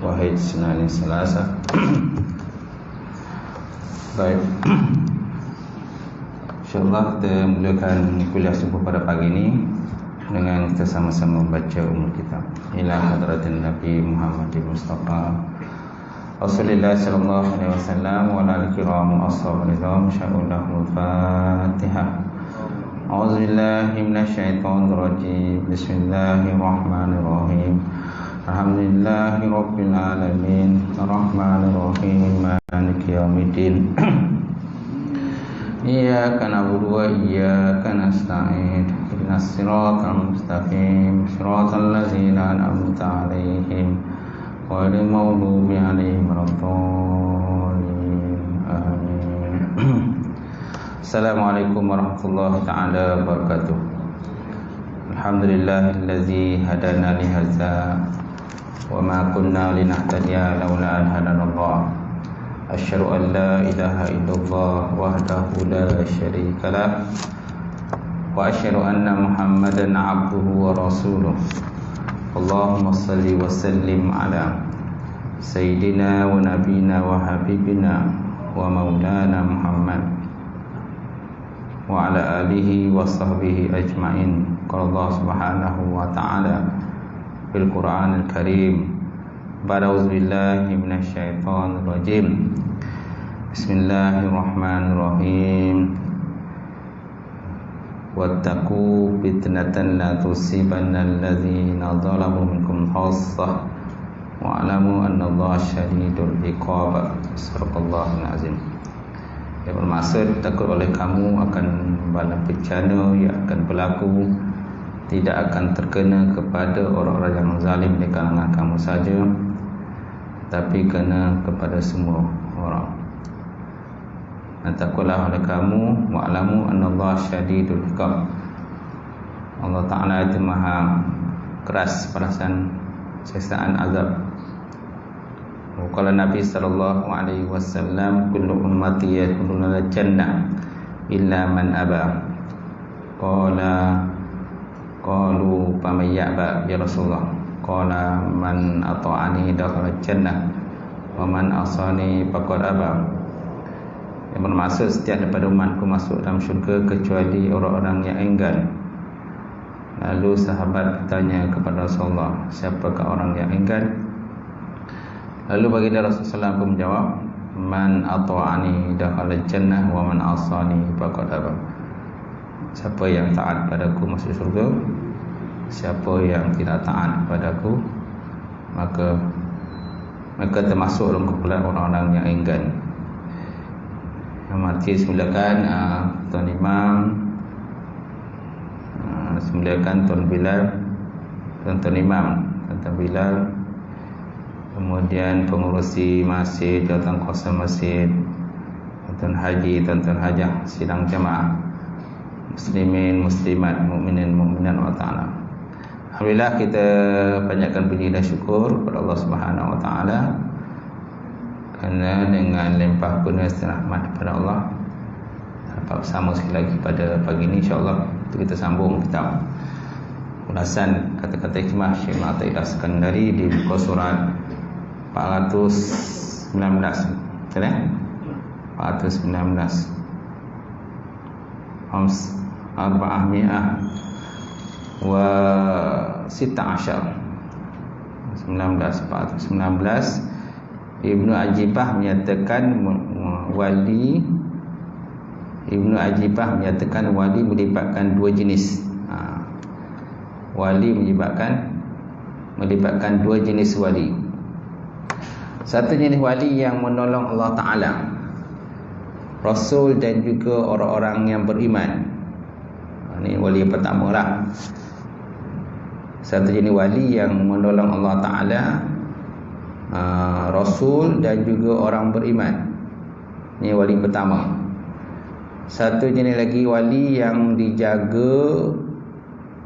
Wahid Senin Selasa. Baik, InsyaAllah kita mulakan kuliah subuh pada pagi ini dengan kita sama-sama membaca umul kitab ila hadratin Nabi Muhammad Mustafa Rasulullah sallallahu alaihi wasallam wa ala al-kiram ashabil ridwan. Insyaallah Fatihah. A'udzubillahi minasyaitonir rajim. Bismillahirrahmanirrahim. Alhamdulillahi rabbil alamin. Arrahmanir rahim. Maliki yaumiddin. Iyyaka na'budu wa iyyaka nasta'in. Ihdinas siratal mustaqim. Siratal ladzina an'amta 'alaihim ghairil maghdubi 'alaihim waladdallin. Amin. Assalamualaikum warahmatullahi taala wabarakatuh. Alhamdulillahillazi hadana li hadza wa ma kunna linahtadiya laula an hadanallah. Asyhadu an la ilaha illallah wahdahu la syarika lah wa asyhadu anna Muhammadan 'abduhu wa rasuluh. Allahumma shalli wa sallim ala sayyidina wa nabiyina wa habibina wa maulana Muhammad wa ala alihi wa sahbihi ajma'in. Qala Allah subhanahu wa ta'ala fil Qur'anil Karim. Ba'udzubillahi minasyaitonir rajim. Bismillahirrahmanirrahim. Wattaqu fitnatan la tusibanna alladzina zalamu minkum khassah wa'lamu annallaha syadidul iqab. Sadaqallahul azim. Yang bermaksud takut oleh kamu akan bala bencana yang akan berlaku tidak akan terkena kepada orang-orang yang zalim di kalangan kamu saja, tapi kena kepada semua orang. Dan takutlah oleh kamu wa'lamu annallaha syadidul iqab. Allah Ta'ala itu maha keras balasan siksaan azab. Qala Nabi sallallahu alaihi wasallam kullu ummati yadkhuluna al-jannah illa man aba. Qalu faman ya'ba ya Rasulullah. Qala man ata'ani dakhala al-jannah wa man asani faqad aba. Yang bermaksud setiap daripada umatku masuk dalam syurga kecuali orang-orang yang enggan. Lalu sahabat bertanya kepada Rasulullah, siapakah orang yang enggan? Lalu baginda Rasulullah pun menjawab, man ata'ani dakhala jannah wa man asani faqad aba. Siapa yang taat padaku masuk syurga, siapa yang tidak taat padaku maka termasuk dalam kumpulan orang-orang yang enggan. Yang mati semulakan Tuan Imam, semulakan Tuan Bilal, Tuan Imam, Tuan Bilal, kemudian pengurusi masjid, jawatan kuasa masjid, Tuan Haji, Tuan Hajah, sidang jamaah, muslimin, muslimat, mukminin, mukminat wa ta'ala. Alhamdulillah kita banyakkan puji dan syukur kepada Allah Subhanahu wa taala kerana dengan limpah kurnia dan rahmat kepada Allah dapat bersama sekali lagi pada pagi ini. InsyaAllah kita sambung kitab ulasan kata-kata hikmah Syekh Athaillah Sekandari di muka surat 419. Betul ya? 419 arba'ami'ah wa sita asyar 419. Ibnu Ajibah menyatakan wali melibatkan dua jenis. Wali melibatkan dua jenis wali. Satu jenis wali yang menolong Allah Ta'ala, Rasul dan juga orang-orang yang beriman. Ini wali yang pertama lah. Satu jenis wali yang menolong Allah Ta'ala, Rasul dan juga orang beriman. Ini wali pertama. Satu jenis lagi wali yang dijaga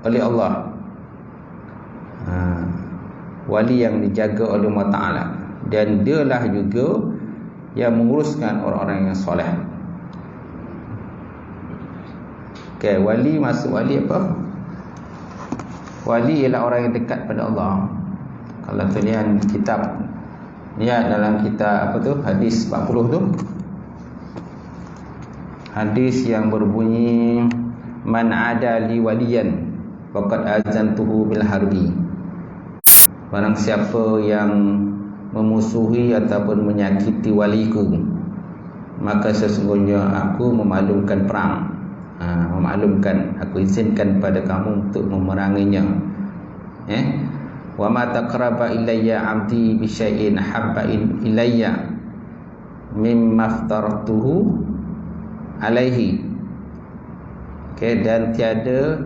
oleh Allah, wali yang dijaga oleh Allah Ta'ala, dan dialah juga yang menguruskan orang-orang yang soleh. Okay, wali masuk wali apa? Wali ialah orang yang dekat pada Allah. Kalau tulisan kitab, lihat dalam kitab apa tu, hadis 40 tu, hadis yang berbunyi man ada li waliyan faqad azantuhu bil harbi. Barang siapa yang memusuhi ataupun menyakiti waliku, maka sesungguhnya aku memaklumkan perang. Memaklumkan, aku izinkan pada kamu untuk memeranginya. Wa ma taqraba ilayya 'abdi bi syai'in habba ilayya mimma aftartuhu alaihi. Okay, dan tiada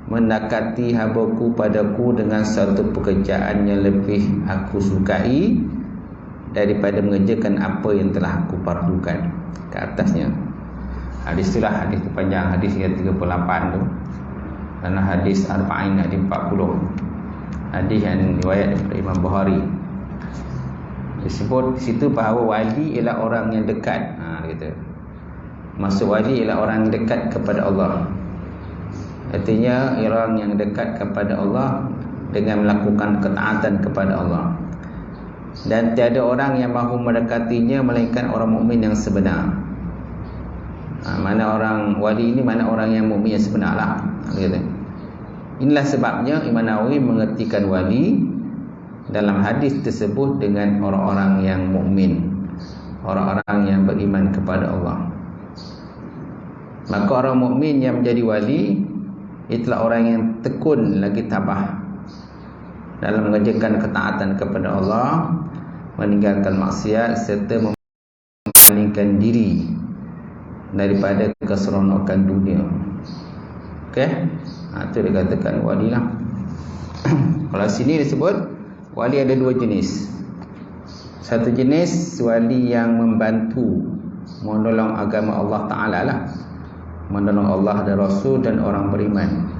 mendekati hamba-Ku padaku dengan satu pekerjaan yang lebih aku sukai daripada mengerjakan apa yang telah aku fardukan ke atasnya. Hadis itulah hadis panjang, hadis yang 38 tu. Dan hadis Arba'in, hadis 40. Hadis yang riwayat daripada Imam Bukhari. Disebut di situ bahawa wali ialah orang yang dekat. Kata. Maksud wali ialah orang yang dekat kepada Allah. Artinya orang yang dekat kepada Allah dengan melakukan ketaatan kepada Allah. Dan tiada orang yang mahu mendekatinya melainkan orang mukmin yang sebenar. Mana orang wali ini, mana orang yang mukmin yang sebenar lah. Inilah sebabnya Imam Nawawi mengertikan wali dalam hadis tersebut dengan orang-orang yang mukmin, orang-orang yang beriman kepada Allah. Maka orang mukmin yang menjadi wali itulah orang yang tekun lagi tabah dalam mengerjakan ketaatan kepada Allah, meninggalkan maksiat serta memalingkan diri daripada keseronokan dunia. Okey, itu dikatakan wali lah. Kalau sini disebut wali ada dua jenis. Satu jenis wali yang membantu menolong agama Allah Ta'ala lah, menolong Allah dan Rasul dan orang beriman.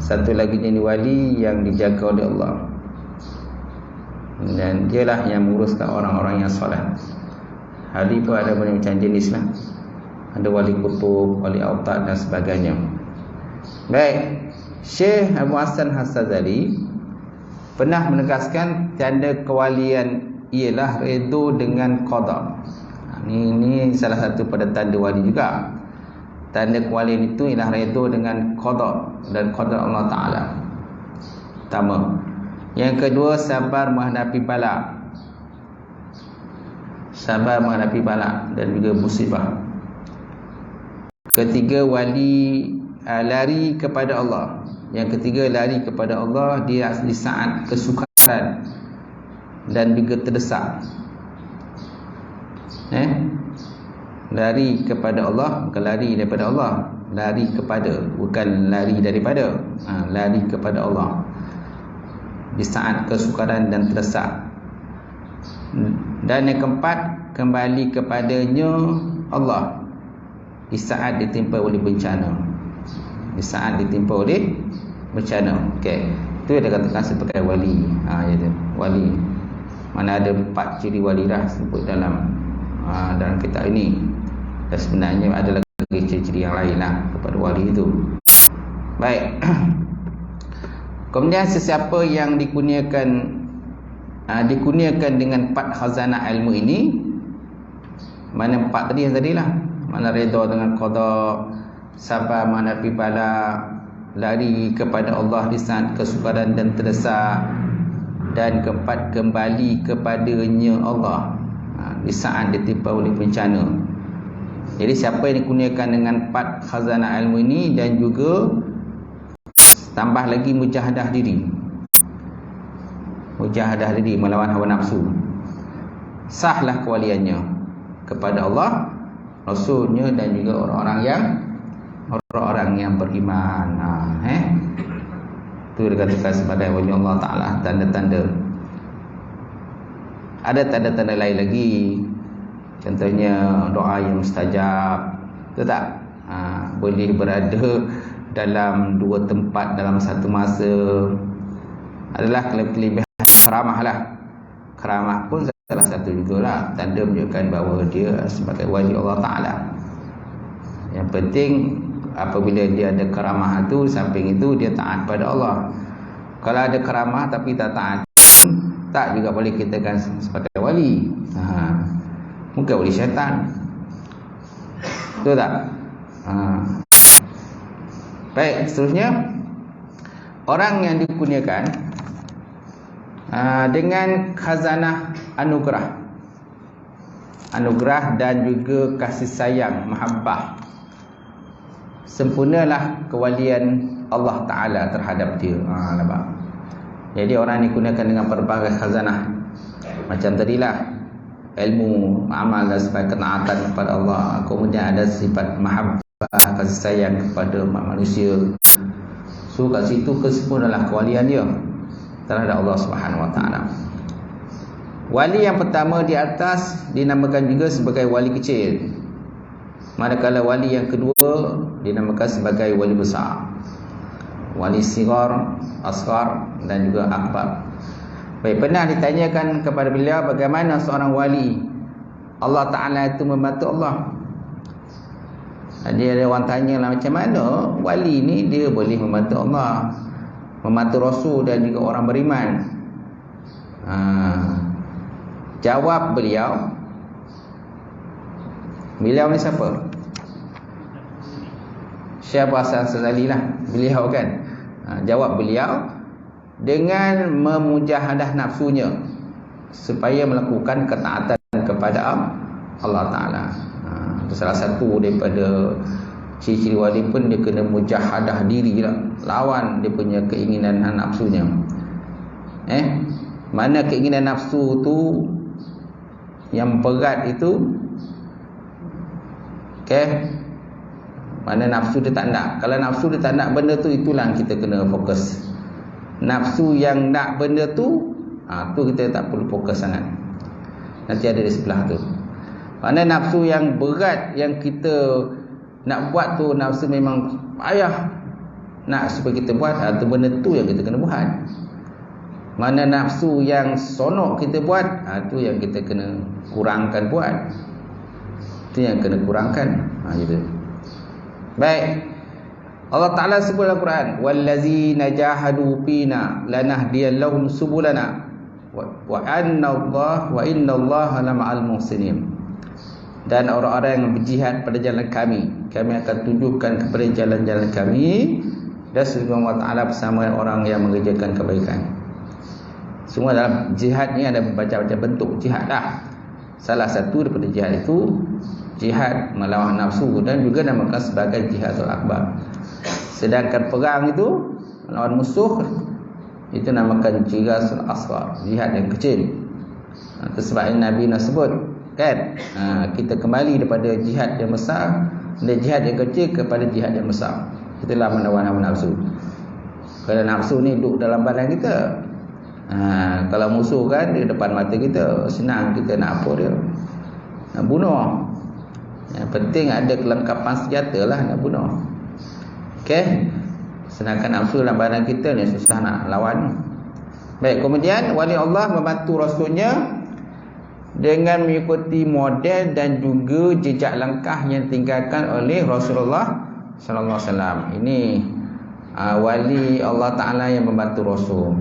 Satu lagi jenis wali yang dijaga oleh Allah, dan dialah yang menguruskan orang-orang yang soleh. Hadis pun ada macam jenis lah. Ada wali kutub, wali autad dan sebagainya. Baik, Syekh Abu Hasan As-Sadzali pernah menegaskan tanda kewalian ialah redha dengan qada. Ini salah satu pada tanda wali juga. Tanda kewalian itu ialah redha dengan qada dan qadar Allah Ta'ala. Pertama. Yang kedua, sabar menghadapi bala. Sabar menghadapi bala dan juga musibah. Ketiga, wali lari kepada Allah. Yang ketiga, lari kepada Allah dia di saat kesukaran dan juga terdesak. Lari kepada Allah, bukan lari daripada Allah. Lari kepada, bukan lari daripada. Lari kepada Allah di saat kesukaran dan terdesak. Dan yang keempat, kembali kepadanya Allah di saat ditimpa oleh bencana. Di saat ditimpa oleh bencana. Okey, itu dia katakan sebagai wali. Iaitu wali. Mana ada 4 ciri wali dah sebut dalam kitab ini. Dan sebenarnya ada lagi ciri-ciri yang lain lah kepada wali itu. Baik. Kemudian sesiapa yang dikurniakan dengan 4 khazanah ilmu ini, mana 4 tadi yang tadilah, mana redha dengan qada, sabar menghadapi bala, lari kepada Allah di saat kesukaran dan terdesak, dan keempat, kembali kepadanya Allah di saat ditimpa oleh bencana. Jadi siapa yang dikurniakan dengan 4 khazanah ilmu ini dan juga Tambah lagi mujahadah diri. Mujahadah diri melawan hawa nafsu. Sahlah kewaliannya kepada Allah, Rasulnya dan juga orang-orang yang beriman. Itu dikatakan sebagai wali Allah Ta'ala, tanda-tanda. Ada tanda-tanda lain lagi. Contohnya doa yang mustajab. Betul tak? Boleh berada dalam dua tempat dalam satu masa. Adalah kelebihan karamah lah. Karamah pun salah satu jugalah tanda menunjukkan bahawa dia sebagai wali Allah Ta'ala. Yang penting apabila dia ada karamah itu, samping itu dia taat pada Allah. Kalau ada karamah tapi tak taat, tak juga boleh kita kan sebagai wali. Mungkin wali syaitan. Betul tak? Baik, seterusnya orang yang dikurniakan dengan khazanah anugerah dan juga kasih sayang, mahabbah, sempurnalah kewalian Allah Ta'ala terhadap dia. Nampak? Jadi orang dikurniakan dengan berbagai khazanah. Macam tadilah, ilmu, amal dan sebagai ketaatan kepada Allah. Kemudian ada sifat mahabbah, kasih sayang kepada manusia. So kat situ kesempurnalah kewalian dia terhadap Allah Subhanahu Wa Taala. Wali yang pertama di atas dinamakan juga sebagai wali kecil. Manakala wali yang kedua dinamakan sebagai wali besar. Wali sigar, asghar dan juga akbar. Baik, pernah ditanyakan kepada beliau bagaimana seorang wali Allah Ta'ala itu membantu Allah. Dia ada orang tanya lah, macam mana wali ni dia boleh membantu Allah, membantu Rasul dan juga orang beriman. Jawab beliau ni siapa? Syekh Hasan Sazali lah, beliau kan. Jawab beliau dengan memujahadah nafsunya supaya melakukan ketaatan kepada Allah Ta'ala. Itu salah satu daripada ciri-ciri wali pun, dia kena mujahadah diri lah, lawan dia punya keinginan nafsunya. Mana keinginan nafsu tu yang berat itu, mana nafsu dia tak nak. Kalau nafsu dia tak nak benda tu, itulah kita kena fokus. Nafsu yang nak benda tu, tu kita tak perlu fokus sangat. Nanti ada di sebelah tu. Mana nafsu yang berat yang kita nak buat tu, nafsu memang payah nak supaya kita buat, tu benda tu yang kita kena buat. Mana nafsu yang sonok kita buat, tu yang kita kena kurangkan buat. Itu yang kena kurangkan. Gitu. Baik. Allah Ta'ala sebut dalam Quran, wallazina jahadu fina lanahdiyannahum subulana wa innallaha lama'al muhsinin. Dan orang-orang yang berjihad pada jalan kami akan tunjukkan kepada jalan-jalan kami, dan sesungguhnya Allah Ta'ala bersama orang yang mengerjakan kebaikan. Semua dalam jihad ni ada macam-macam bentuk jihad dah. Salah satu daripada jihad itu jihad melawan nafsu, dan juga namakan sebagai jihadul akbar. Sedangkan perang itu melawan musuh, itu namakan jihadul asghar, jihad yang kecil. Itu sebabnya Nabi nak sebut kan, kita kembali daripada jihad yang besar dan jihad yang kecil kepada jihad yang besar. Itulah melawan hawa nafsu. Kalau nafsu ni duduk dalam badan kita, kalau musuh kan di depan mata kita, senang kita nak apa dia, nak bunuh. Yang penting ada kelengkapan senjata lah nak bunuh. Sedangkan nafsu dalam badan kita ni susah nak lawan. Baik, kemudian wali Allah membantu Rasulnya dengan mengikuti model dan juga jejak langkah yang ditinggalkan oleh Rasulullah sallallahu alaihi wasallam. Ini wali Allah Ta'ala yang membantu Rasul.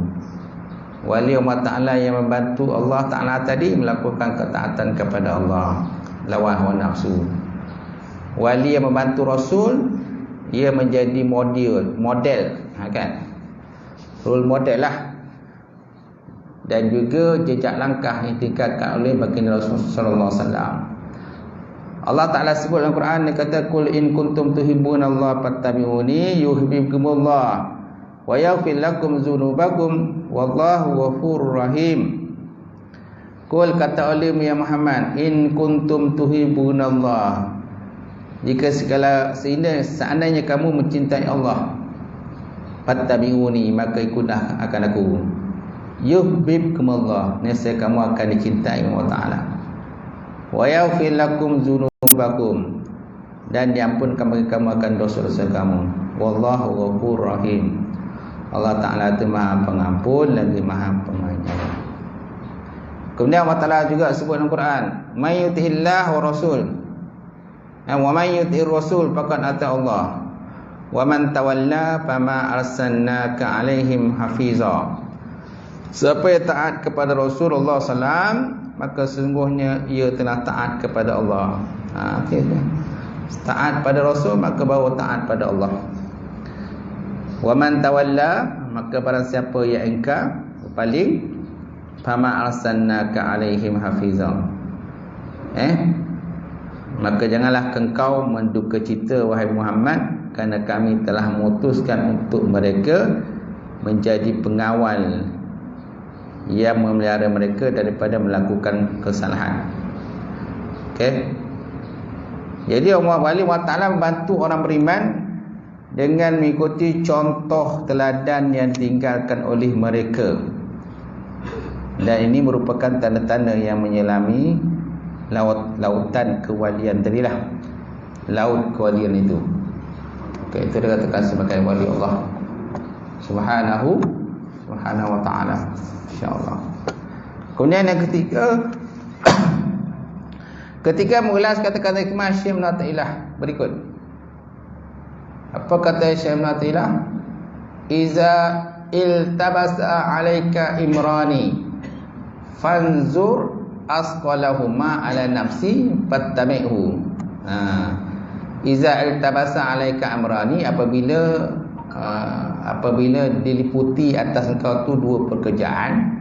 Wali Allah Ta'ala yang membantu Allah Ta'ala tadi melakukan ketaatan kepada Allah, lawan hawa nafsu. Wali yang membantu Rasul, ia menjadi model kan, role model lah, dan juga jejak langkah yang ditinggalkan oleh baginda Rasulullah sallallahu alaihi wasallam. Allah Ta'ala sebut dalam Quran, dia kata, qul in kuntum tuhibbunallaha fattabi'uni yuhibbukumullah wa yaghfir lakum dzunubakum wallahu ghafurur rahim. Qul, kata oleh ya Muhammad, in kuntum tuhibbunallah, jika seandainya kamu mencintai Allah, fattabi'uni, maka ikutlah akan aku, yuhibbukumullah, nescaya kamu akan dicintai Allah Ta'ala, wa yaghfir lakum dzunubakum, dan diampunkan bagi kamu akan dosa-dosa kamu, wallahu ghafurur rahim, Allah Ta'ala itu Maha Pengampun lagi Maha Penyayang. Kemudian Allah Ta'ala juga sebut dalam Quran, may yuti'illah wa rasul, wa may yuti'ir rasul faqad ata Allah, wa man tawalla fama arsalnaka alaihim hafiza. Siapa yang taat kepada Rasulullah SAW, maka sesungguhnya ia telah taat kepada Allah. Taat pada Rasul, maka baru taat pada Allah. Wa man tawalla, maka barang siapa yang engkar, berpaling, fama arsalnaka alaihim hafiza, maka janganlah engkau menduka cita wahai Muhammad, kerana kami telah memutuskan untuk mereka menjadi pengawal yang memelihara mereka daripada melakukan kesalahan. Jadi Allah Ta'ala membantu orang beriman dengan mengikuti contoh teladan yang ditinggalkan oleh mereka. Dan ini merupakan tanda-tanda yang menyelami lautan kewalian tadilah. Laut kewalian itu. Itu dikatakan sebagai wali Allah Subhanahu wa ta'ala, insya-Allah. Kemudian yang ketiga, ketika mengulas kata-kata hikmah Syekh Ibn Athaillah berikut. Apa kata Syekh Ibn Athaillah? Iza iltabasa alaika imrani fanzur asqalahuma ala nafsi fattabi'hu. Iza iltabasa alaika amrani, apabila diliputi atas engkau tu dua pekerjaan.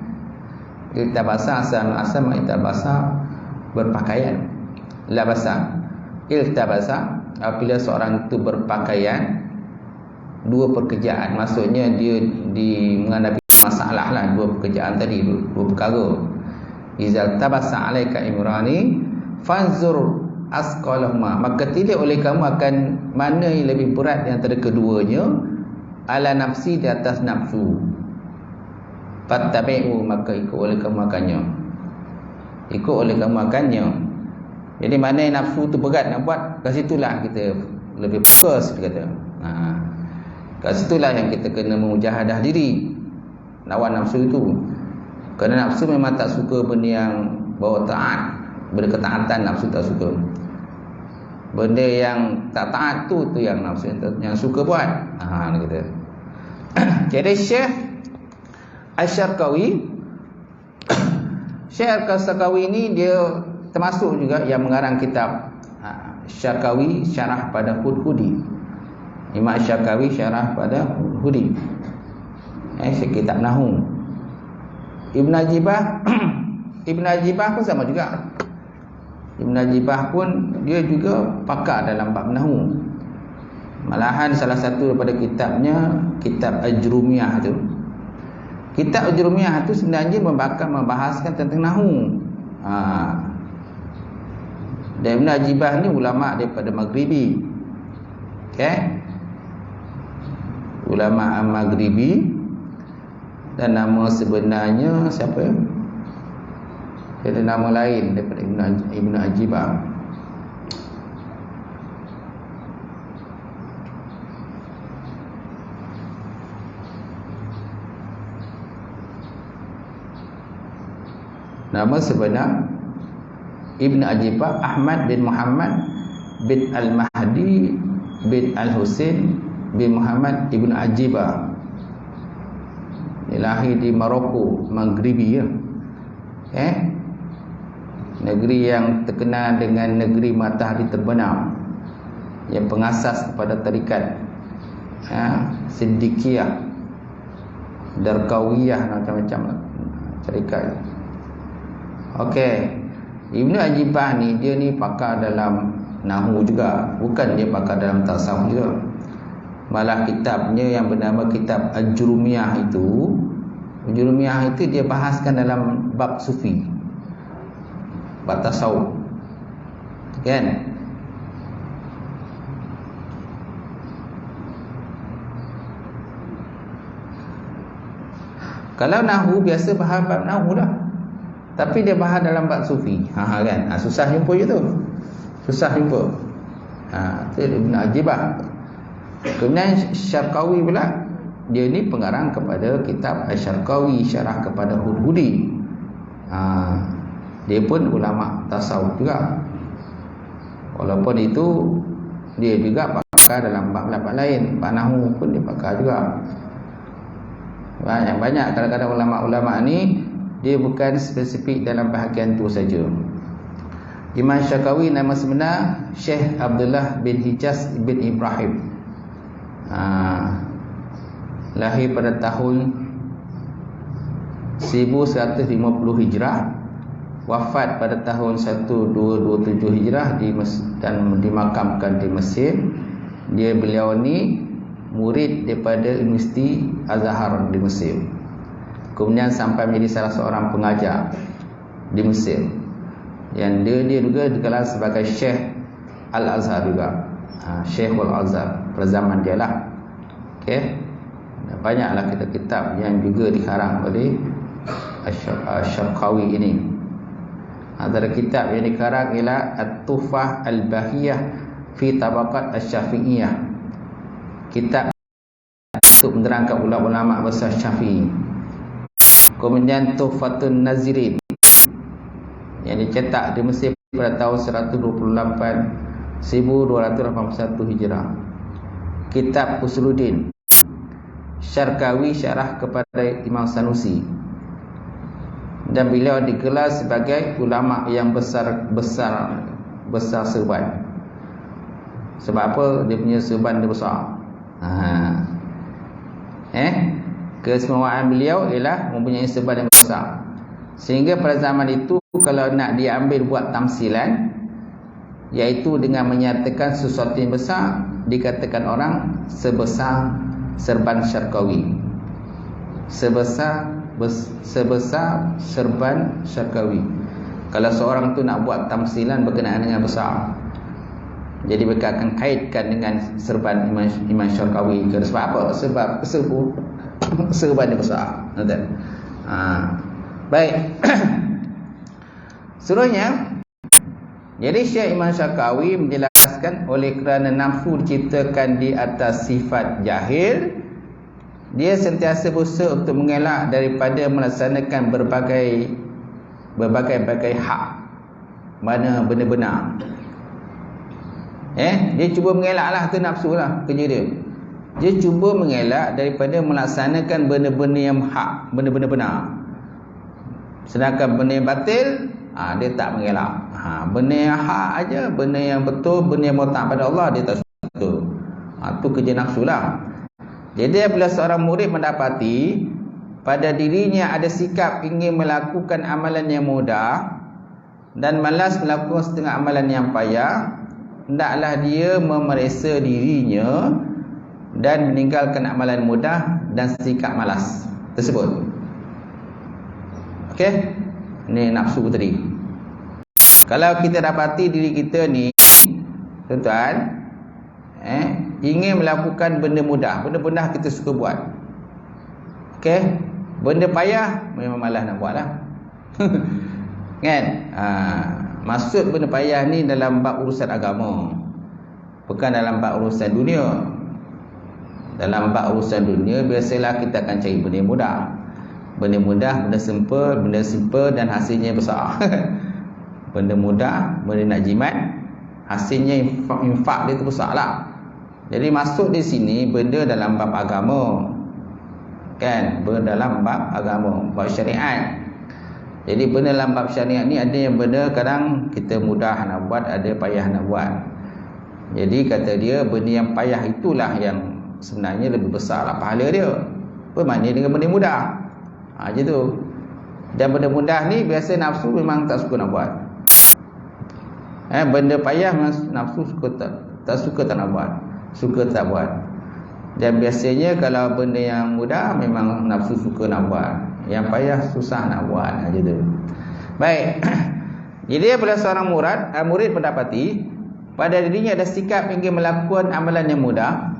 Iltabasa asal berpakaian. Labasa, iltabasa, apabila seorang itu berpakaian, dua pekerjaan, maksudnya dia menghadapi masalah lah, dua pekerjaan tadi, dua perkara. Iza tabasa alaika imrani fanzur asqalahuma, maka tidak oleh kamu akan mana yang lebih berat di antara keduanya, ala nafsi, di atas nafsu, fattabi'u, maka ikut oleh kamu akannya. Jadi mana yang nafsu tu berat nak buat, kat situlah kita lebih fokus, dia kata. Kat situlah yang kita kena memujahadah diri lawan nafsu itu. Kerana nafsu memang tak suka benda yang bawa taat, benda ketaatan nafsu tak suka. Benda yang tak taat tu yang nafsu yang suka buat. Dia kata. Jadi Syekh Asy-Syarqawi, Syekh Al-Syarqawi ni dia termasuk juga yang mengarang kitab Syarqawi Syarah pada Hudhudi. Imam Syarqawi Syarah pada Hudhudi. Kitab Nahwu. Ibn Ajibah Ibn Ajibah pun sama juga. Ibn Ajibah pun dia juga pakar dalam bab nahwu. Malahan salah satu daripada kitabnya, kitab Ajrumiyah tu. Kitab Ajrumiyah tu sebenarnya membahaskan tentang nahwu. Dan Ibn Ajibah ni ulama daripada Maghribi. Ulama Maghribi. Dan nama sebenarnya siapa? Ada nama lain daripada Ibn Ajibah. Nama sebenar Ibn Ajibah Ahmad bin Muhammad bin Al-Mahdi bin Al-Husain bin Muhammad Ibn Ajibah. Lahir di Maroko, Maghribi ya. Negeri yang terkenal dengan negeri matahari terbenam, yang pengasas kepada tarikat Siddiqiyah, Darqawiyah, macam-macam tarikat. Ibn Ajibah ni, dia ni pakar dalam nahwu juga, bukan dia pakar dalam tasawuf juga. Malah kitabnya yang bernama kitab Al-Jurumiyah itu, dia bahaskan dalam bab sufi, bab tasawuf, kan? Kalau Nahu biasa bahas bab Nahu lah, tapi dia bahas dalam bab sufi. Kan? Susah jumpa je tu. Susah jumpa. Itu Ibn Ajibah. Kemudian Syarqawi pula, dia ni pengarang kepada kitab Syarqawi, syarah kepada Hudhudi. Dia pun ulama tasawuf juga. Walaupun itu dia juga pakar dalam bab lain. Bab Nahu pun dia pakar juga. Banyak kadang-kadang ulama-ulama ni dia bukan spesifik dalam bahagian tu saja. Imam Syarqawi nama sebenar Syekh Abdullah bin Hijaz bin Ibrahim. Lahir pada tahun 1150 Hijrah, wafat pada tahun 1227 Hijrah dan dimakamkan di Mesir. Beliau ni murid daripada Universiti Azhar di Mesir. Kemudian sampai menjadi salah seorang pengajar di Mesir. Yang dia juga digelar sebagai Syekh Al-Azhar juga. Syekhul Azhar pada zaman dia lah. Okey. Banyaklah kitab-kitab yang juga dikarang oleh Syarqawi ini. Antara kitab yang dikarang ialah At-Tuhfah Al-Bahiyah fi Tabaqat Asy-Syafi'iyah. Kitab untuk menerangkan ulama-ulama besar Syafi'i. Kemudian Tuhfatun Nazirin yang dicetak di Mesir pada tahun 1281 Hijrah. Kitab Usuluddin. Syarqawi syarah kepada Imam Sanusi. Dan beliau digelar sebagai ulama yang besar serban. Sebab apa? Dia punya serban dia besar. Keistimewaan beliau ialah mempunyai serban yang besar. Sehingga pada zaman itu kalau nak diambil buat tamsilan, iaitu dengan menyatakan sesuatu yang besar, dikatakan orang sebesar serban Syarqawi. Sebesar serban Syarqawi. Kalau seorang tu nak buat tamsilan berkenaan dengan besar, jadi mereka akan kaitkan dengan serban Imam Syarqawi. Sebab apa? Sebab serban yang besar. Baik. Seterusnya, jadi Syekh Imam Syarqawi menjelaskan oleh kerana nafsu diciptakan di atas sifat jahil, dia sentiasa berusaha untuk mengelak daripada melaksanakan berbagai hak. Mana benar-benar. Dia cuba mengelaklah tu nafsu lah kerja dia. Dia cuba mengelak daripada melaksanakan benda-benda yang hak, benda-benda benar. Sedangkan benda yang batil, dia tak mengelak. Benda yang hak aja, benda yang betul, benda yang bertaat pada Allah, dia tak suka. Tu kerja nafsu lah. Jadi bila seorang murid mendapati pada dirinya ada sikap ingin melakukan amalan yang mudah dan malas melakukan setengah amalan yang payah, hendaklah dia memeriksa dirinya dan meninggalkan amalan mudah dan sikap malas tersebut. Okey? Ini nafsu tadi. Kalau kita dapati diri kita ni, tuan-tuan, ingin melakukan benda mudah, benda mudah kita suka buat. Okey? Benda payah memang malas nak buat lah. Kan? Maksud benda payah ni dalam bab urusan agama, bukan dalam bab urusan dunia. Dalam bab urusan dunia, biasalah kita akan cari benda mudah. Benda mudah, benda simple dan hasilnya besar. Benda mudah, benda nak jimat, hasilnya infak dia tu besar lah. Jadi masuk di sini benda dalam bab agama, kan? Benda dalam bab agama, bab syariat. Jadi benda dalam bab syariat ni ada yang benda kadang kita mudah nak buat, ada payah nak buat. Jadi kata dia benda yang payah itulah yang sebenarnya lebih besar lah pahala dia berbanding dengan benda mudah. Macam tu. Dan benda mudah ni biasa nafsu memang tak suka nak buat. Benda payah memang nafsu tak suka tak nak buat. Suka tak buat. Dan biasanya kalau benda yang mudah memang nafsu suka nak buat, yang payah susah nak buat aja tu. Baik. Jadi apabila seorang murid mendapati pada dirinya ada sikap ingin melakukan amalan yang mudah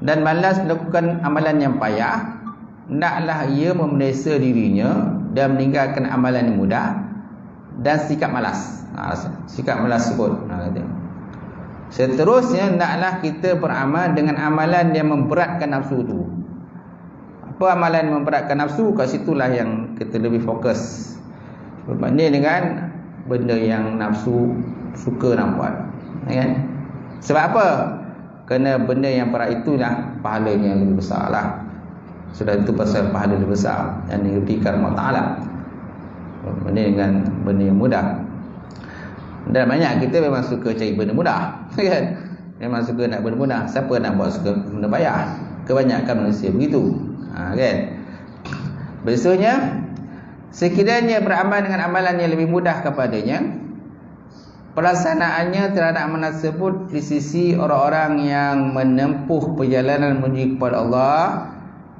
dan malas melakukan amalan yang payah, hendaklah ia memeriksa dirinya dan meninggalkan amalan yang mudah dan sikap malas. Sikap malas sebut. Seterusnya, hendaklah kita beramal dengan amalan yang memberatkan nafsu tu. Apa amalan yang memberatkan nafsu? Kat situlah yang kita lebih fokus berbanding dengan benda yang nafsu suka nak buat, kan? Sebab apa? Kerana benda yang berat itulah pahalanya yang lebih besar lah. Sudah itu pasal pahala lebih besar yang diberikan Allah Ta'ala berbanding dengan benda yang mudah. Dan banyak kita memang suka cari benda mudah, kan? Memang suka nak benda mudah. Siapa nak buat suka benda payah? Kebanyakan manusia begitu, kan? Biasanya sekiranya beramal dengan amalan yang lebih mudah kepadanya, pelaksanaannya terhadap amalan tersebut di sisi orang-orang yang menempuh perjalanan menuju kepada Allah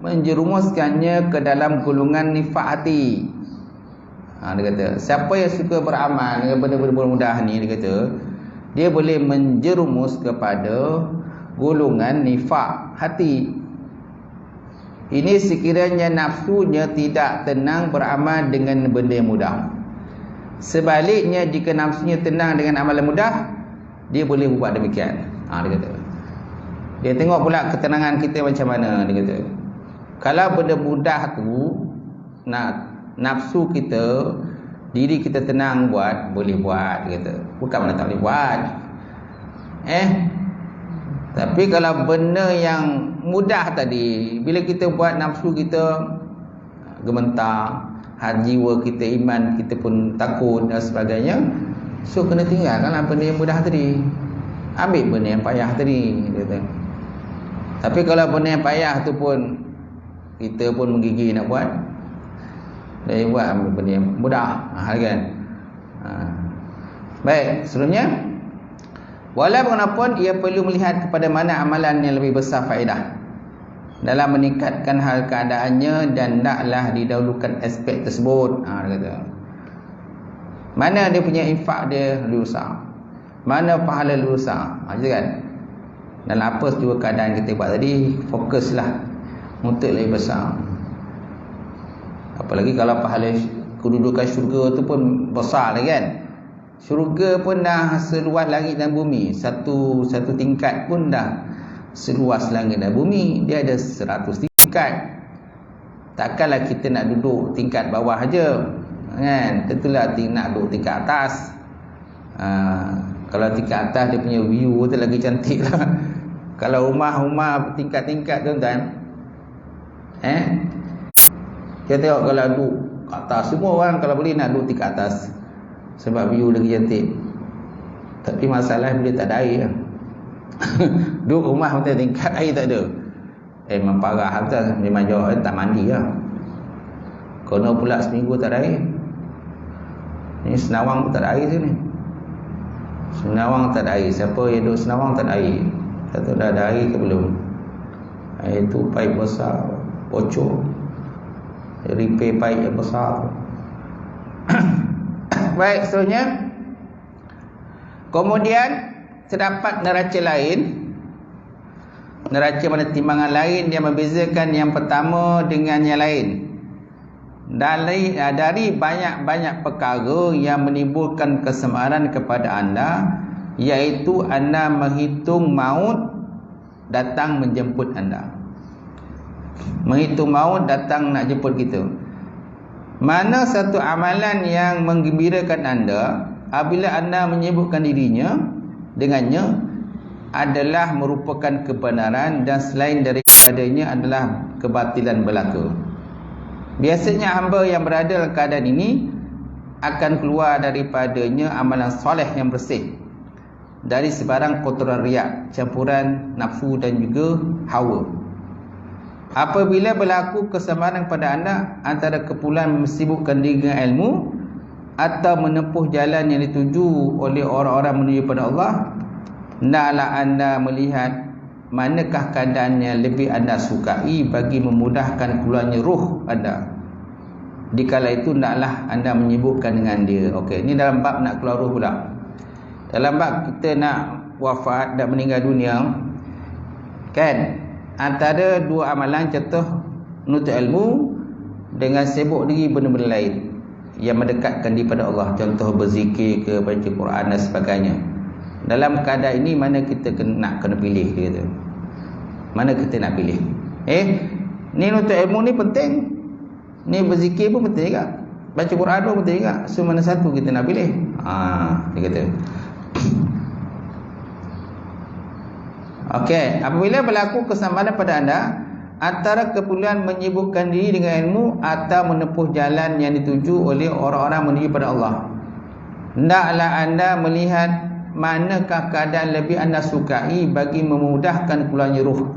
menjerumuskannya ke dalam golongan nifaq hati. Dia kata, siapa yang suka beramal dengan benda-benda mudah ni, dia kata, dia boleh menjerumus kepada golongan nifaq hati. Ini sekiranya nafsunya tidak tenang beramal dengan benda yang mudah. Sebaliknya, jika nafsunya tenang dengan amalan mudah, dia boleh buat demikian. Dia kata, dia tengok pula ketenangan kita macam mana. Dia kata, kalau benda mudah tu nafsu kita, diri kita tenang buat, boleh buat, dia kata. Bukan mana tak boleh buat. Tapi kalau benda yang mudah tadi, bila kita buat, nafsu kita gementar, jiwa kita, iman kita pun takut dan sebagainya. So kena tinggalkanlah benda yang mudah tadi, ambil benda yang payah tadi, dia kata. Tapi kalau benda yang payah tu pun kita pun menggigil nak buat, dia buat ambil benda yang mudah, kan? Baik, sebelumnya, walaupun ia perlu melihat kepada mana amalan yang lebih besar faedah dalam meningkatkan hal keadaannya, dan hendaklah didahulukan aspek tersebut. Dia kata, mana dia punya infak dia lebih besar, mana pahala lebih besar, kan? Dalam apa juga keadaan kita buat tadi, fokuslah untuk lebih besar. Apalagi kalau pahala kedudukan syurga tu pun besar lah, kan? Syurga pun dah seluas langit dan bumi. Satu tingkat pun dah seluas langit dan bumi. Dia ada 100 tingkat. Takkanlah kita nak duduk tingkat bawah aja, kan? Tentulah nak duduk tingkat atas. Kalau tingkat atas, dia punya view tu lagi cantik lah. Kalau rumah-rumah tingkat-tingkat, tuan-tuan, kita tengok kalau duduk kat atas, semua orang kalau boleh nak duduk tingkat atas sebab view lagi cantik. Tapi masalah bila tak ada air. Duduk rumah macam tingkat, air tak ada. Memang parah atas. Memang jauh, tak mandi lah. Kono pula seminggu tak ada air. Ni Senawang pun tak ada air sini. Senawang tak ada air. Siapa yang duduk Senawang tak ada air? Tak tahu dah ada air ke belum. Air tu paip besar, bocor. Repair paip yang besar. Baik, seterusnya, kemudian terdapat neraca lain, neraca mana timbangan lain yang membezakan yang pertama dengan yang lain. Dari banyak-banyak perkara yang menimbulkan kesemaran kepada anda, iaitu anda menghitung maut datang menjemput anda. Menghitung maut datang nak jemput kita. Mana satu amalan yang menggembirakan anda apabila anda menyebutkan dirinya dengannya adalah merupakan kebenaran, dan selain daripadanya adalah kebatilan belaka. Biasanya hamba yang berada dalam keadaan ini akan keluar daripadanya amalan soleh yang bersih dari sebarang kotoran riak, campuran nafsu dan juga hawa. Apabila berlaku kesamaran pada anda antara kepulan mensibukkan diri dengan ilmu atau menempuh jalan yang dituju oleh orang-orang menuju pada Allah, hendaklah anda melihat manakah keadaan yang lebih anda sukai bagi memudahkan keluarnya ruh anda. Dikala itu naklah anda menyibukkan dengan dia. Okey, ini dalam bab nak keluar ruh pula. Dalam bab kita nak wafat dan meninggal dunia, kan, antara dua amalan, contoh menuntut ilmu dengan sibuk diri benda-benda lain yang mendekatkan diri pada Allah, contoh berzikir ke, baca Quran dan sebagainya. Dalam keadaan ini mana kita kena pilih dia tu? Mana kita nak pilih? Ni menuntut ilmu ni penting, ni berzikir pun penting juga, baca Quran pun penting juga. So mana satu kita nak pilih? Dia kata. Okey, apabila berlaku kesamaan pada anda antara keperluan menyibukkan diri dengan ilmu atau menempuh jalan yang dituju oleh orang-orang menuju pada Allah, hendaklah anda melihat manakah keadaan lebih anda sukai bagi memudahkan keluarnya ruh.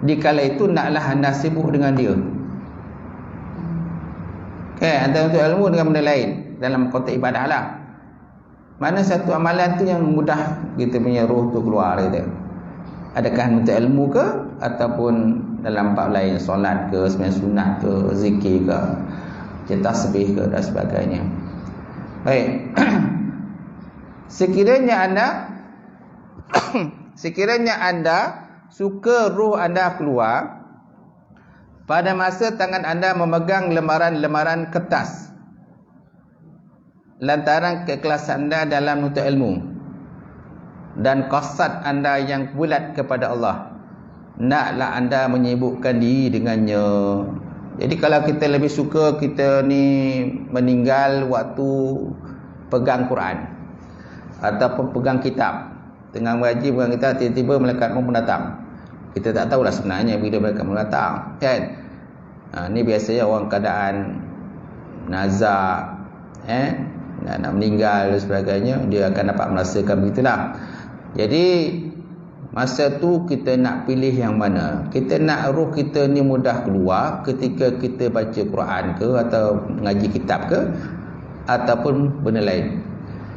Dikala itu naklah anda sibuk dengan dia. Okey, antara untuk ilmu dengan benda lain dalam konteks ibadah lah. Mana satu amalan tu yang mudah kita punya ruh tu keluar kita? Adakah untuk ilmu ke ataupun dalam bab lain, solat ke, sembahyang sunat ke, zikir ke, tasbih ke dan sebagainya. Baik. Sekiranya anda suka ruh anda keluar pada masa tangan anda memegang lembaran-lembaran kertas lantaran keikhlasan anda dalam menuntut ilmu dan qasad anda yang bulat kepada Allah, naklah anda menyibukkan diri dengannya. Jadi kalau kita lebih suka kita ni meninggal waktu pegang Quran ataupun pegang kitab, tengah mengaji pegang kitab, tiba-tiba malaikat maut datang, kita tak tahulah sebenarnya bila malaikat maut datang, kan? Ni biasanya orang keadaan nazak, nak meninggal dan sebagainya, dia akan dapat merasakan begitulah. Jadi masa tu kita nak pilih yang mana? Kita nak ruh kita ni mudah keluar ketika kita baca Quran ke atau mengaji kitab ke ataupun benda lain.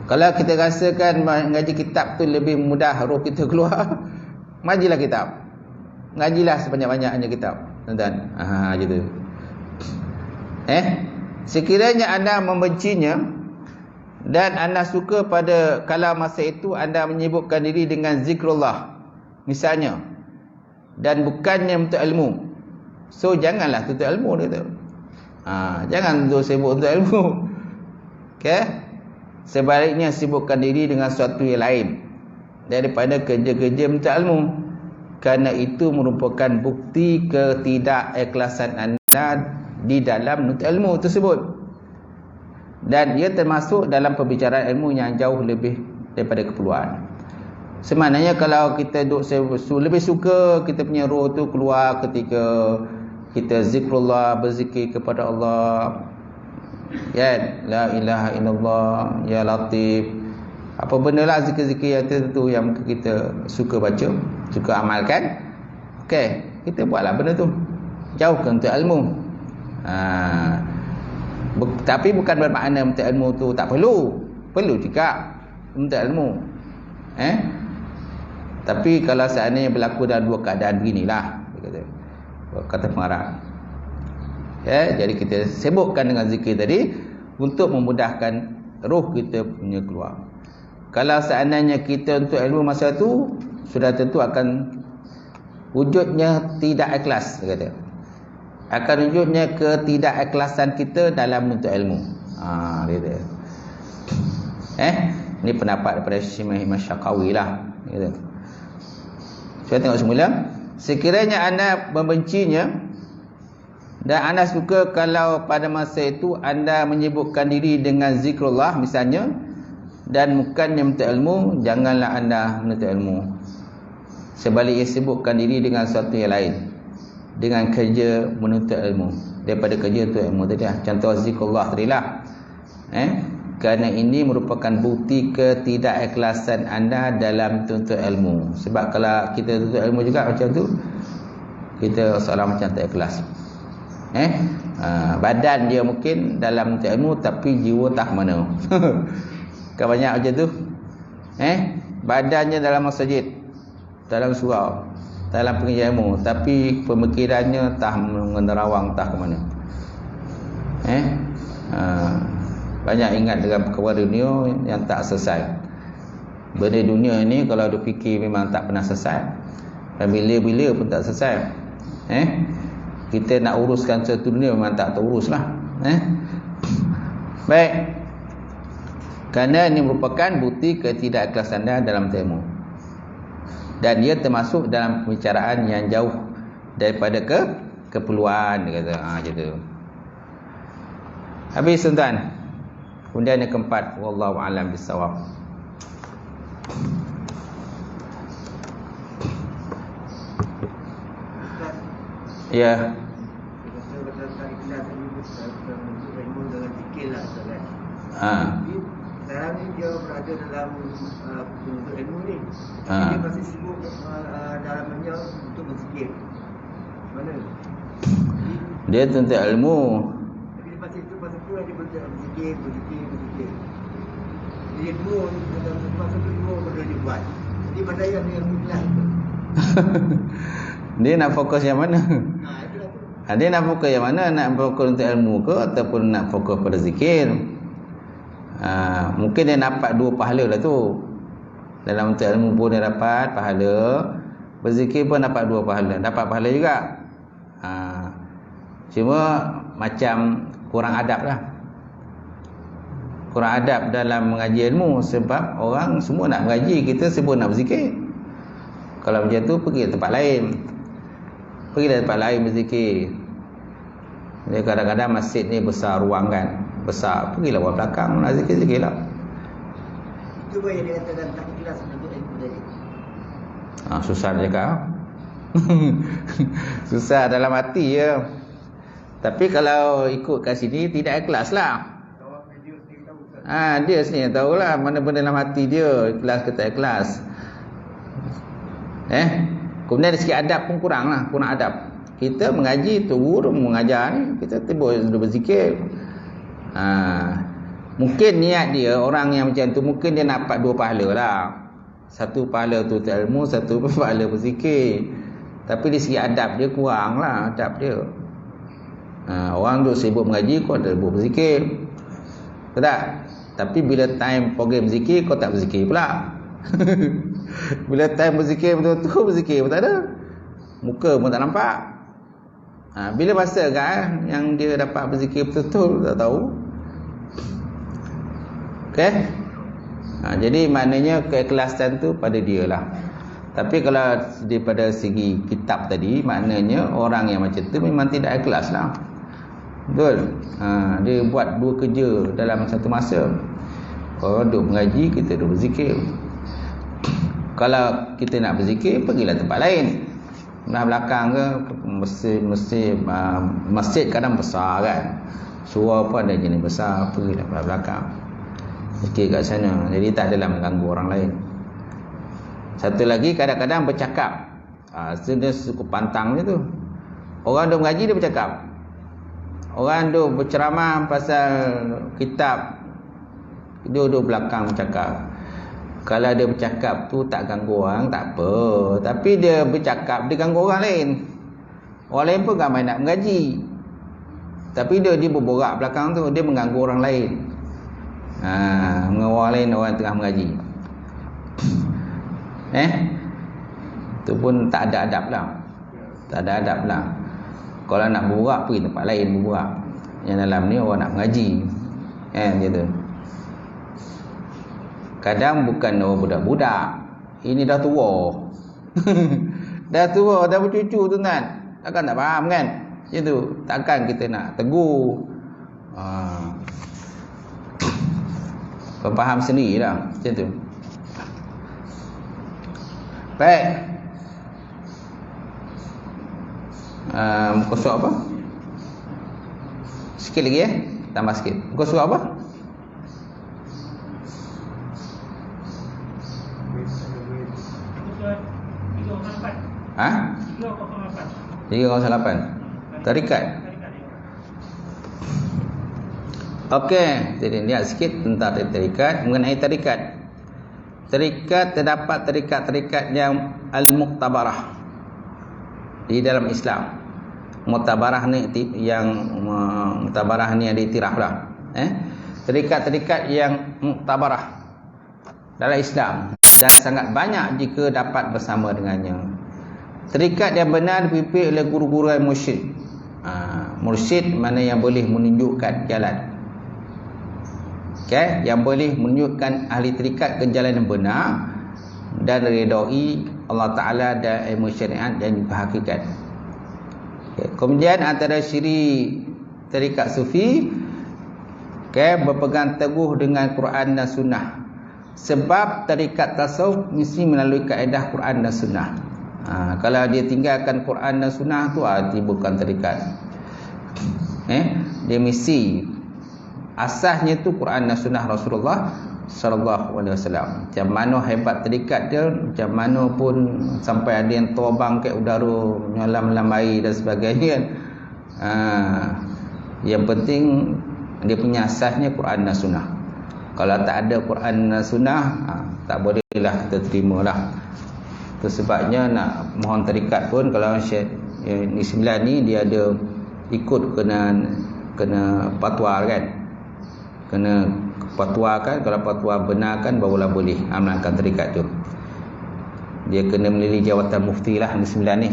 Kalau kita rasakan mengaji kitab tu lebih mudah ruh kita keluar, ngajilah kitab. Ngajilah sebanyak-banyaknya kitab, tuan-tuan. Gitu. Sekiranya anda membencinya dan anda suka pada kala masa itu anda menyibukkan diri dengan zikrullah misalnya, dan bukannya untuk ilmu, so janganlah tuntut ilmu dia tu. Jangan tu sibuk untuk ilmu. Okey, sebaliknya sibukkan diri dengan sesuatu yang lain daripada kerja-kerja menuntut ilmu, kerana itu merupakan bukti ketidakikhlasan anda di dalam menuntut ilmu tersebut, dan ia termasuk dalam perbicaraan ilmu yang jauh lebih daripada keperluan. Sebenarnya kalau kita lebih suka kita punya roh tu keluar ketika kita zikrullah, berzikir kepada Allah, ya, la ilaha illallah, ya latif, apa benda lah zikir-zikir yang tertentu yang kita suka baca, suka amalkan. Okey, kita buatlah benda tu, jauhkan untuk ilmu. Tapi bukan bermakna menuntut ilmu tu tak perlu juga menuntut ilmu. Tapi kalau seandainya berlaku dalam dua keadaan beginilah, kata pengarang, jadi kita sibukkan dengan zikir tadi untuk memudahkan roh kita punya keluar. Kalau seandainya kita untuk ilmu masa tu, sudah tentu akan wujudnya tidak ikhlas, dia kata. Akan wujudnya ketidakikhlasan kita dalam menuntut ilmu. Dia kata. Ini pendapat daripada Syekh Imam Syaqawi lah, dia kata. Kita tengok semula. Sekiranya anda membencinya dan anda suka kalau pada masa itu anda menyibukkan diri dengan zikrullah misalnya, dan bukannya menuntut ilmu, janganlah anda menuntut ilmu. Sebaliknya sibukkan diri dengan sesuatu yang lain, dengan kerja menuntut ilmu daripada kerja untuk ilmu tadi. Contoh zikrullah tadi lah. Kerana ini merupakan bukti ketidakikhlasan anda dalam tuntut ilmu. Sebab kalau kita tuntut ilmu juga macam tu, kita seolah macam tak ikhlas. Badan dia mungkin dalam tuntut ilmu, tapi jiwa tak mana. Kan banyak macam tu. Badannya dalam masjid, dalam surau, dalam pengajian ilmu, tapi pemikirannya tah menerawang tah ke mana. Banyak ingat dengan perkara dunia yang tak selesai. Benda dunia ni kalau ada fikir memang tak pernah selesai. Dan bila-bila pun tak selesai. Kita nak uruskan satu dunia memang tak terurus lah. Baik. Kerana ini merupakan bukti ketidakikhlasan dalam ilmu. Dan dia termasuk dalam pembicaraan yang jauh daripada keperluan, dia kata. Macam tu. Habis tuan-tuan. Kemudian yang keempat, wallahu a'lam bissawab. Ya. Sekarang ni dia berada dalam penuntut ilmu ni. Dia masih sibuk dalamnya untuk berzikir. Mana? Dia tuntut ilmu. Tapi masa tu dia berzikir. Dia dua, masa tu dua benda dia buat. Jadi pada yang ikhlas tu. Dia nak fokus yang mana? Itulah tu. Dia nak fokus yang mana? Nak fokus untuk ilmu ke ataupun nak fokus pada zikir? Mungkin dia dapat dua pahala lah tu. Dalam untuk ilmu pun dia dapat pahala, berzikir pun dapat dua pahala. Dapat pahala juga. Cuma macam kurang adab lah. Kurang adab dalam mengaji ilmu. Sebab orang semua nak mengaji, kita semua nak berzikir. Kalau macam tu, pergi ke tempat lain. Pergi ke tempat lain berzikir. Dia kadang-kadang masjid ni besar ruang kan, besar, pergilah buat belakang, nak zikir-zikir lah. Itu pun yang dia kata dan tak ikhlas untuk ilmu tadi. Susah dia cakap. Susah dalam hati je. Tapi kalau ikut kat sini, tidak ikhlas lah. Dia sendiri tahulah mana benda dalam hati dia, ikhlas ke tak ikhlas. Kemudian dari segi adab pun kurang lah, kurang adab. Kita mengaji tu, guru mengajar ni, kita tiba berzikir. Mungkin niat dia, orang yang macam tu, mungkin dia nak dapat dua pahala lah. Satu pahala tu ilmu, satu pahala berzikir. Tapi di segi adab dia kurang lah, adab dia. Orang tu sibuk mengaji, kau tak sibuk berzikir. Betul tak? Tapi bila time program berzikir, kau tak berzikir pula. Bila time berzikir betul-betul berzikir pun tak ada. Muka pun tak nampak. Bila masa kan yang dia dapat berzikir betul-betul, tak tahu. Okey. Jadi maknanya keikhlasan tu pada dia lah. Tapi kalau daripada segi kitab tadi, maknanya orang yang macam tu memang tidak ikhlas lah. Betul. Dia buat dua kerja dalam satu masa. Orang duduk mengaji, kita duduk berzikir. Kalau kita nak berzikir, pergilah tempat lain. Belah belakang ke, masjid kadang besar kan, surau pun ada jenis besar, pergilah belah belakang, zikir kat sana. Jadi tak adalah mengganggu orang lain. Satu lagi, kadang-kadang bercakap. Dia suku pantang je tu. Orang duk mengaji, dia bercakap. Orang duk berceramah pasal kitab, dia duduk belakang bercakap. Kalau dia bercakap tu tak ganggu orang, tak apa. Tapi dia bercakap, dia ganggu orang lain. Orang lain pun ramai nak mengaji. Tapi dia berborak belakang tu, dia mengganggu orang lain. Mengganggu orang lain, orang tengah mengaji. Tu pun tak ada adab lah. Tak ada adab lah. Kalau nak berborak, pergi tempat lain berborak. Yang dalam ni orang nak mengaji. Macam tu. Kadang bukan orang budak-budak. Ini dah tua. Dah tua, dah bercucu tu kan. Takkan tak faham kan? Macam tu. Takkan kita nak tegur. Kau faham sendiri lah. Macam tu. Baik. Muka surat apa? Sikit lagi tambah sikit. Muka surat apa? Ha? 308. Tarikat. Okey, jadi lihat sikit tentang tarikat. Mengenai tarikat. Tarikat, terdapat tarikat-tarikat yang al-muqtabarah. di dalam Islam. Mutabarah ni yang diiktiraf lah. Tarikat-tarikat yang muktabarah dalam Islam dan sangat banyak jika dapat bersama dengannya. Tarikat yang benar dipimpin oleh guru-guru yang mursyid. Mursyid mana yang boleh menunjukkan jalan. Yang boleh menunjukkan ahli tarikat ke jalan yang benar dan redai Allah Ta'ala dan ilmu syariat dan juga hakikat. Kemudian antara ciri tarikat sufi, berpegang teguh dengan Quran dan Sunnah. Sebab tarikat tasawuf mesti melalui kaedah Quran dan Sunnah. Kalau dia tinggalkan Quran dan Sunnah tu arti bukan tarikat. Dia mesti asasnya tu Quran dan Sunnah Rasulullah sallallahu alaihi wasallam. Macam mana hebat tarikat dia, macam mana pun sampai ada yang terbang ke udara, menyelam dalam air dan sebagainya. Yang penting dia punya asasnya Quran dan Sunnah. Kalau tak ada Quran dan Sunnah, tak bolehlah kita terima lah. Itu sebabnya nak mohon tarikat pun, kalau Syekh ni 9 ni dia ada ikut kena fatwa kan. Kena fatwa kan, kalau fatwa benar kan barulah boleh amalkan tarikat tu. Dia kena melalui jawatan mufti lah ni 9 ni.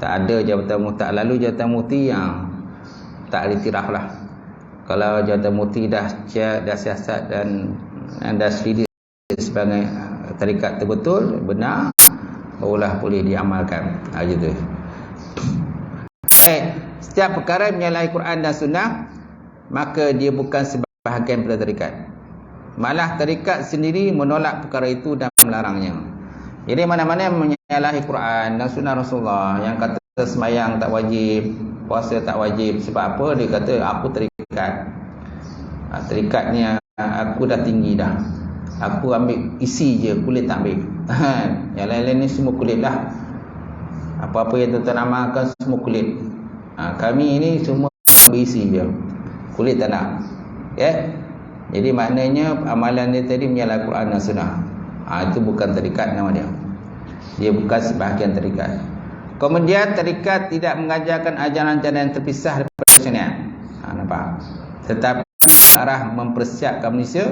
Tak ada jawatan mufti, tak lalu jawatan mufti yang tak diiktiraf lah. Kalau jawatan mufti dah siasat dan dah selidiki sebagai tarikat betul benar, barulah boleh diamalkan. Gitu. Setiap perkara yang menyalahi Quran dan Sunnah, maka dia bukan sebahagian pada tarikat. Malah tarikat sendiri menolak perkara itu dan melarangnya. Jadi mana-mana yang menyalahi Quran dan Sunnah Rasulullah, yang kata sembahyang tak wajib, puasa tak wajib, sebab apa? Dia kata aku tarikat. Tarikat ni aku dah tinggi dah. Aku ambil isi je, kulit tak ambil. Yang lain-lain ni semua kulit lah. Apa-apa yang tuan-tuan amalkan semua kulit. Kami ini semua ambil isi je, kulit tak nak. Jadi maknanya amalan dia tadi menyalahi Quran dan Sunnah. Itu bukan tarikat nama dia. Dia bukan sebahagian tarikat. Kemudian tarikat tidak mengajarkan ajaran-ajaran yang terpisah daripada syariat. Nampak? Tetapi arah mempersiapkan manusia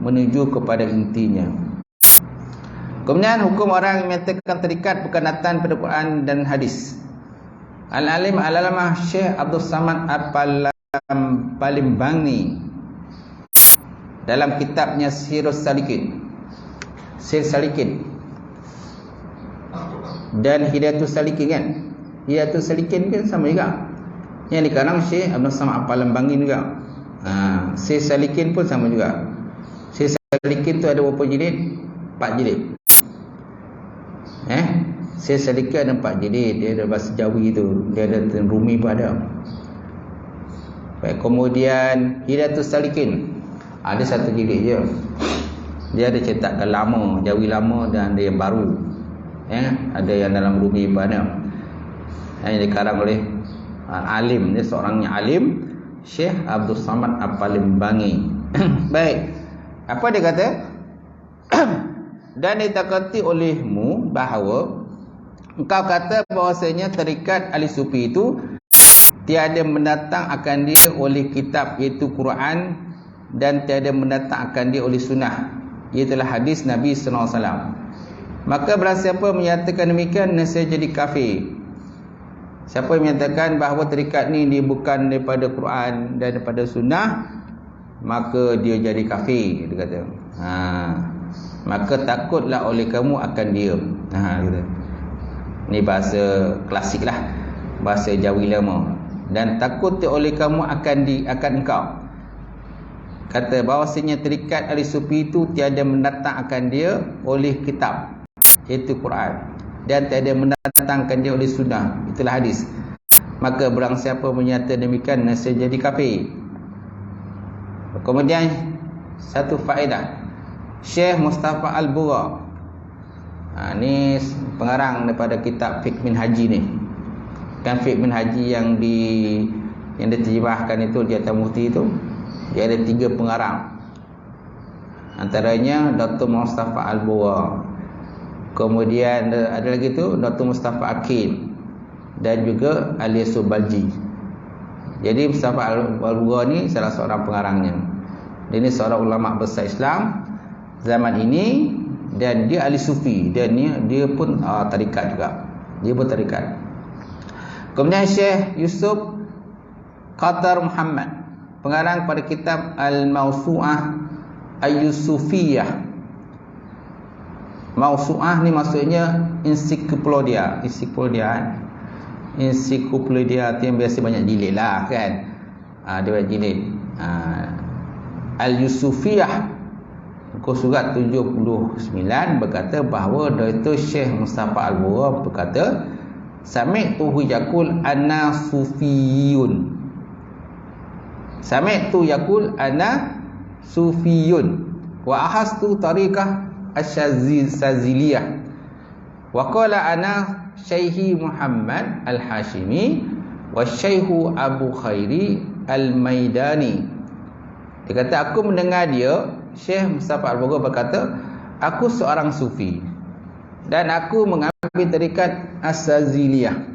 menuju kepada intinya. Kemudian hukum orang yang menyatakan tarikat bukan datang pada Quran dan hadis. Al-Alim Al-Alamah Syekh Abdul Samad Al-Palimbani dalam kitabnya Sirus Salikin, Sir Salikin dan Hidayatus Salikin kan. Hidayatus Salikin kan sama juga. Yang dikarang Syekh Abdul Samad Al-Palimbani juga. Sir Salikin pun sama juga. Sir Salikin tu ada berapa jilid? 4 jilid. Sir Salikin ada 4 jilid. Dia ada bahasa Jawi tu, dia ada Rumi pun ada. Baik, kemudian Hidayatus Salikin ada 1 jilid je. Dia ada cetakan lama, Jawi lama, dan ada yang baru. Ada yang dalam Rumi pun ada. Yang dikarang oleh alim, dia seorangnya alim, Syekh Abdul Samad Al-Palimbani. Baik, apa dia kata? Dan ditakati olehmu bahawa engkau kata bahawasanya tarikat ahli sufi itu tiada mendatang akan dia oleh kitab iaitu Quran, dan tiada mendatang akan dia oleh sunnah, iaitu hadis Nabi sallallahu alaihi wasallam. Maka barang siapa menyatakan demikian, nescaya jadi kafir. Siapa yang menyatakan bahawa tarikat ni dia bukan daripada Quran dan daripada sunnah, maka dia jadi kafir, dia kata. Maka takutlah oleh kamu akan dia. Gitu. Ni bahasa klasik lah, bahasa Jawi lama. Dan takut oleh kamu akan engkau. Kata bahawasanya tarikat ahli sufi itu tiada mendatang akan dia oleh kitab, iaitu Quran, dan tiada mendatangkan dia oleh sunnah, itulah hadis. Maka barang siapa menyatakan demikian, nescaya jadi kafir. Kemudian satu faedah, Syekh Mustafa Al-Bura, ni pengarang daripada kitab Fiqh Minhaji ni. Kan Fiqh Minhaji yang diterjemahkan itu di atas mufti itu, dia ada 3 pengarang. Antaranya Dr. Mustafa Al-Bura. Kemudian ada lagi tu Dr. Mustafa Akin. dan juga Al-Yasubalji. Jadi Mustafa Al-Bugha ni salah seorang pengarangnya. Dia ni seorang ulama besar Islam zaman ini, dan dia ahli sufi, dan dia pun tarikat juga. Dia pun tarikat. Kemudian Syekh Yusuf Qatar Muhammad, pengarang pada kitab Al-Mawsu'ah Al-Yusufiyah. Mawsu'ah ni maksudnya ensiklopedia. Ensiklopedia tu yang biasa banyak jilid lah kan. Dia banyak jilid. Al-Yusufiyah muka surat 79 berkata bahawa Dr. Syekh Mustafa Al-Bugha berkata, sami'tuhu yaqul ana sufiyun. Sami'tu yaqul ana sufiyun wa ahastu tariqah asy-Syaziliyah wa qala ana Syekhi Muhammad Al-Hashimi wa Syekhu Abu Khairi Al-Maidani. Dia kata aku mendengar dia, Syekh Mustafa Al-Bugha berkata, aku seorang sufi dan aku mengambil tarikat Asy-Syaziliyah.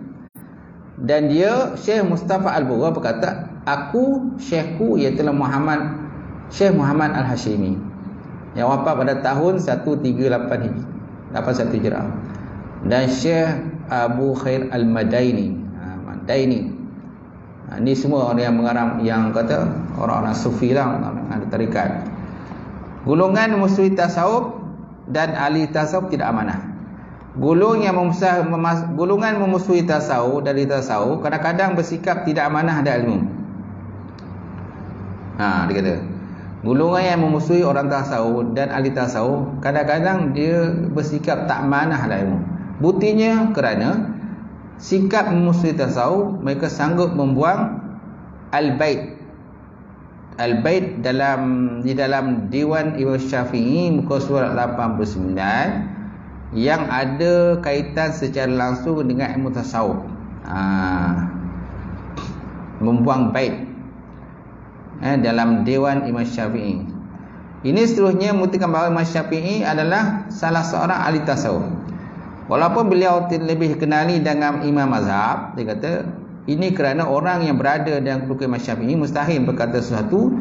Dan dia, Syekh Mustafa Al-Bugha berkata, aku syekhku iaitu Syekh Muhammad Al-Hashimi yang wafat pada tahun 138 Hijrah, dan Syekh Abu Khair Al-Madaini. Ini semua orang yang mengarang, yang kata orang-orang sufi lah, ada tarikat. Golongan musuhi tasawuf dan ahli tasawuf tidak amanah. Golongan memusuhi tasawuf dari tasawuf kadang-kadang bersikap tidak amanah ada ilmu. Dia kata golongan yang memusuhi orang tasawuf dan ahli tasawuf kadang-kadang dia bersikap tak amanah ada ilmu. Buktinya kerana sikap memusuhi tasawuf, mereka sanggup membuang Al-Bait di dalam Diwan Imam Syafi'i muka surat 89 yang ada kaitan secara langsung dengan ilmu tasawuf. Membuang bait dalam Diwan Imam Syafi'i. Ini seterusnya membuktikan bahawa Imam Syafi'i adalah salah seorang ahli tasawuf. Walaupun beliau lebih kenali dengan imam mazhab, dia kata ini kerana orang yang berada dalam kedudukan Imam Syafi'i mustahil berkata sesuatu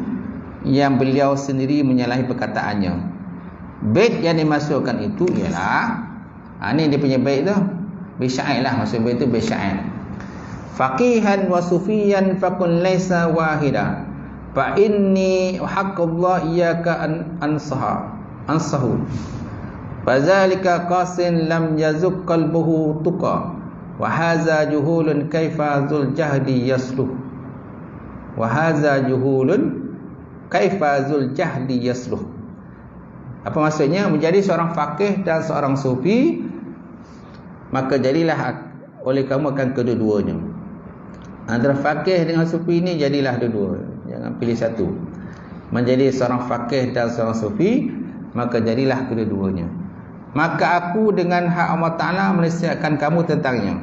yang beliau sendiri menyalahi perkataannya. Bait yang dimasukkan itu ialah ini dia punya bait tu, bait syair lah, maksud bait tu bait syair. Faqihan wa sufiyan fakun laisa wahida fa inni haqqullah iyyaka ansahu fazalika qasin lam yazuk qalbuhu tuqa wa hadza juhulun kaifa zul jahdi yasluh. Wa hadza juhulun kaifa zul jahdi yasluh. Apa maksudnya? Menjadi seorang faqih dan seorang sufi, maka jadilah oleh kamu akan kedua-duanya. Antara faqih dengan sufi ini jadilah dua-dua, jangan pilih satu. Menjadi seorang faqih dan seorang sufi, maka jadilah kedua-duanya. Maka aku dengan hak Allah Ta'ala menasihatkan kamu tentangnya.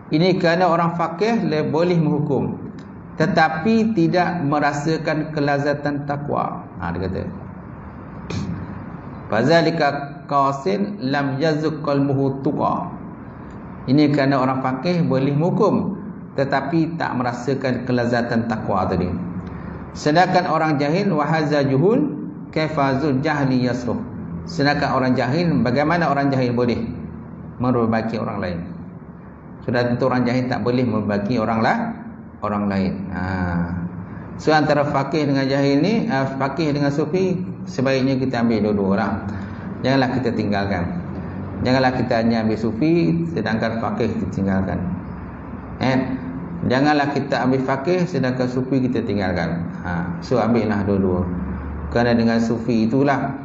Ini kerana orang faqih boleh menghukum tetapi tidak merasakan kelazatan takwa. Dia kata fazalika qasin lam yazuk qalbuhu tuqa. Ini kerana orang faqih boleh menghukum tetapi tak merasakan kelazatan takwa tadi. Sedangkan orang jahil wahaza juhul kaifazul jahli yasruh. Sedangkan orang jahil, bagaimana orang jahil boleh memperbaiki orang lain? Sudah tentu orang jahil tak boleh memperbaiki orang lain. So antara faqih dengan jahil ni, faqih dengan sufi, sebaiknya kita ambil dua-dua orang. Janganlah kita tinggalkan. Janganlah kita hanya ambil sufi sedangkan faqih kita tinggalkan. Janganlah kita ambil faqih sedangkan sufi kita tinggalkan. So ambillah dua-dua. Kerana dengan sufi itulah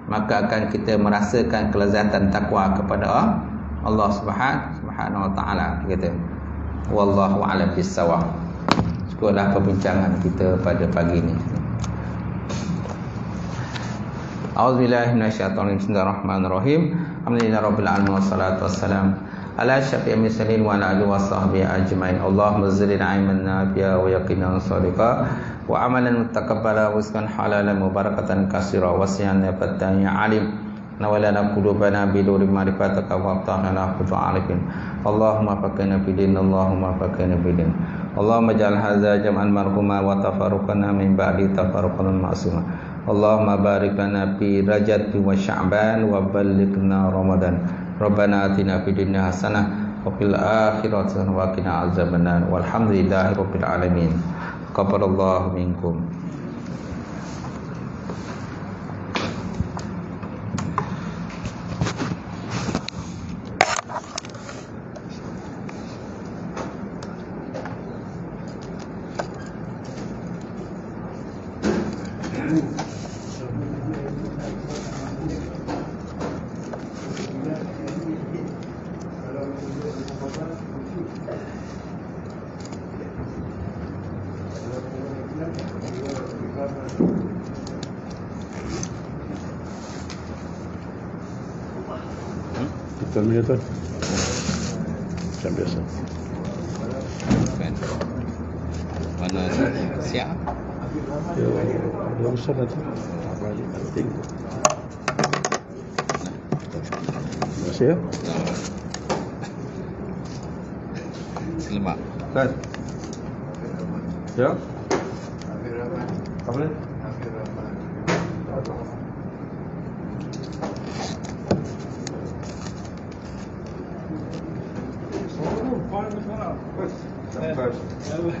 maka akan kita merasakan kelezatan takwa kepada Allah Subhanahu wa taala. Kata wallahu a'lam bissawab. Cukuplah perbincangan kita pada pagi ini. A'udzubillahi minasyaitonir rajim. Bismillahirrahmanirrahim. Alhamdulillahirabbil alamin wassalatu wassalam ala syafi'il mursalin wa ala alihi washabbihi ajmain. Allahumma zidna ilman nafi'a wa yaqinan shadiqa wa amalan mutaqabbala wa rizqan halalan mubarakatan katsira wa siyan nafatan ya alim nawalana qulubana bi nuri ma'rifatika wa aftahna futuh arifin. Allahumma faqina bidin, Allahumma faqina bidin. Allahumma ja'al hadza jam'an marhuma wa tafarruqana min ba'di tafarruqan ma'suma. Allahumma barik lana fi Rajab wa Sya'ban wa ballighna Ramadan. Rabbana atina fid dunya hasanah wa fil akhirati hasanah wa qina azabannar. Walhamdulillahi rabbil alamin. Taqabbalallahu minkum. Betul begitu. Macam biasa. Mana siap? Dia besar tu. Balik penting. Terima kasih ya. Selamat. Kan? Ya. Apa ni? Sampai.